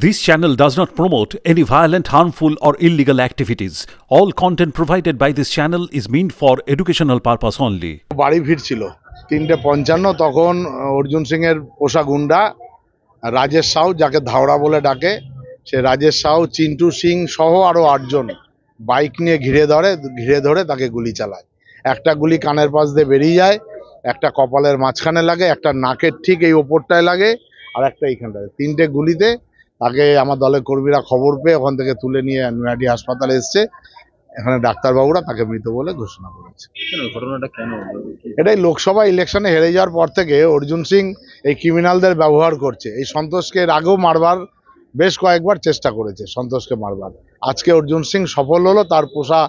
This channel does not promote any violent, harmful, or illegal activities. All content provided by this channel is meant for educational purpose only. বাড়ি ফিরছিল 3:55 তখন অর্জুন সিং এর পোষা গুন্ডা রাজেশ সাউ, যাকে ধাওড়া বলে ডাকে, সে রাজেশ সাউ, চিন্টু সিং সহ আরো 8 জন বাইক নিয়ে ঘিরে ধরে তাকে গুলি চালায়। একটা গুলি কানের পাশ দিয়ে বেরিয়ে যায়, একটা কপালের মাঝখানে লাগে, একটা নাকের ঠিক এই ওপরটায় লাগে, আর একটা এইখানটায়। 3টে গুলিতে তাকে আমার দলের কর্মীরা খবর পেয়ে ওখান থেকে তুলে নিয়ে নৈহাটি হাসপাতালে এসছে। এখানে ডাক্তারবাবুরা তাকে মৃত বলে ঘোষণা করেছে। ঘটনাটা কেন? এটাই লোকসভা ইলেকশনে হেরে যাওয়ার পর থেকে অর্জুন সিং এই ক্রিমিনালদের ব্যবহার করছে। এই সন্তোষকে এর আগেও মারবার বেশ কয়েকবার চেষ্টা করেছে, সন্তোষকে মারবার। আজকে অর্জুন সিং সফল হলো তার পোষা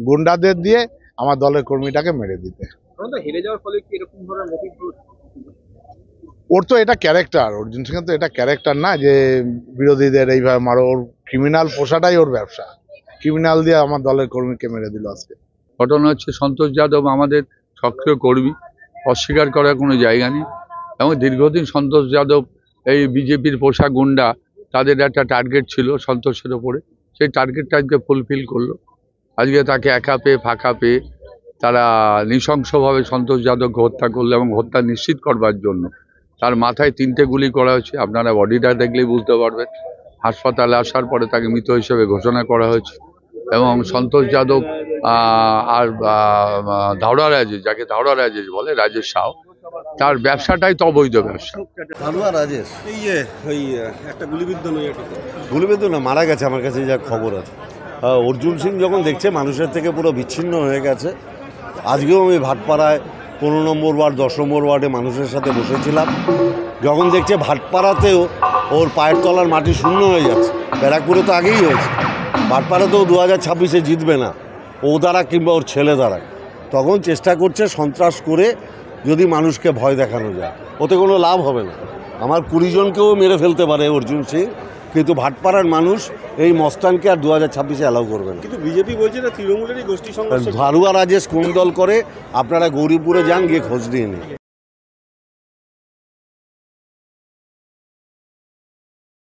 গুন্ডাদের দিয়ে আমার দলের কর্মীটাকে মেরে দিতে। হেরে যাওয়ার ফলে কি এরকম ধরনের মোটিভ? ওর তো এটা ক্যারেক্টার, অর্জুন সিং তো এটা ক্যারেক্টার না যে বিরোধীদের এইভাবে মারো। ওর ক্রিমিনাল পোষাটাই ওর ব্যবসা। ক্রিমিনাল দিয়ে আমার দলের কর্মীকে মেরে দিল আজকে। ঘটনা হচ্ছে, সন্তোষ যাদব আমাদের সক্রিয় কর্মী, অস্বীকার করার কোনো জায়গা নেই। এবং দীর্ঘদিন সন্তোষ যাদব এই বিজেপির পোষা গুন্ডা, তাদের একটা টার্গেট ছিল সন্তোষের ওপরে, সেই টার্গেটটা আজকে ফুলফিল করলো। আজকে তাকে একা পেয়ে, ফাঁকা পেয়ে তারা নৃশংসভাবে সন্তোষ যাদবকে হত্যা করলো এবং হত্যা নিশ্চিত করবার জন্য তার মাথায় 3টে গুলি করা হয়েছে। আপনারা বডিটা দেখলেই বুঝতে পারবেন। হাসপাতালে আসার পরে তাকে মৃত হিসেবে ঘোষণা করা হয়েছে। এবং সন্তোষ যাদব আর ধাওড়া রাজেশ, যাকে ধাওড়া রাজেশ বলে, রাজেশ সাউ, তার ব্যবসাটাই তো অবৈধ ব্যবসা। ধাওড়া রাজেশ ওই একটা গুলিবিদ্ধ গুলিবিদ্ধ না, মারা গেছে আমার কাছে যা খবর আছে। অর্জুন সিং যখন দেখছে মানুষের থেকে পুরো বিচ্ছিন্ন হয়ে গেছে। আজকেও আমি ভাটপাড়ায় 15 নম্বর ওয়ার্ড, 10 নম্বর ওয়ার্ডে মানুষের সাথে বসেছিলাম। যখন দেখছে ভাটপাড়াতেও ওর পায়ের তলার মাটি শূন্য হয়ে যাচ্ছে, ব্যারাকপুরে তো আগেই হয়েছে, ভাটপাড়াতেও 2026-এ জিতবে না ও দ্বারা কিংবা ওর ছেলে দ্বারা, তখন চেষ্টা করছে সন্ত্রাস করে যদি মানুষকে ভয় দেখানো যায়। ওতে কোনো লাভ হবে না। আমার 20 জনকেও মেরে ফেলতে পারে অর্জুন সিং, কিন্তু ভাটপাড়ার মানুষ এই মস্তানকে আর 2026-এ অ্যালাউ করবে না। কিন্তু বিজেপি বলছে না তৃণমূলেরই গোষ্ঠী সংঘর্ষ। ধারুয়া রাজেশ কোন দল করে, আপনারা গৌরীপুরে যান, গিয়ে খোঁজ দিয়ে নিন।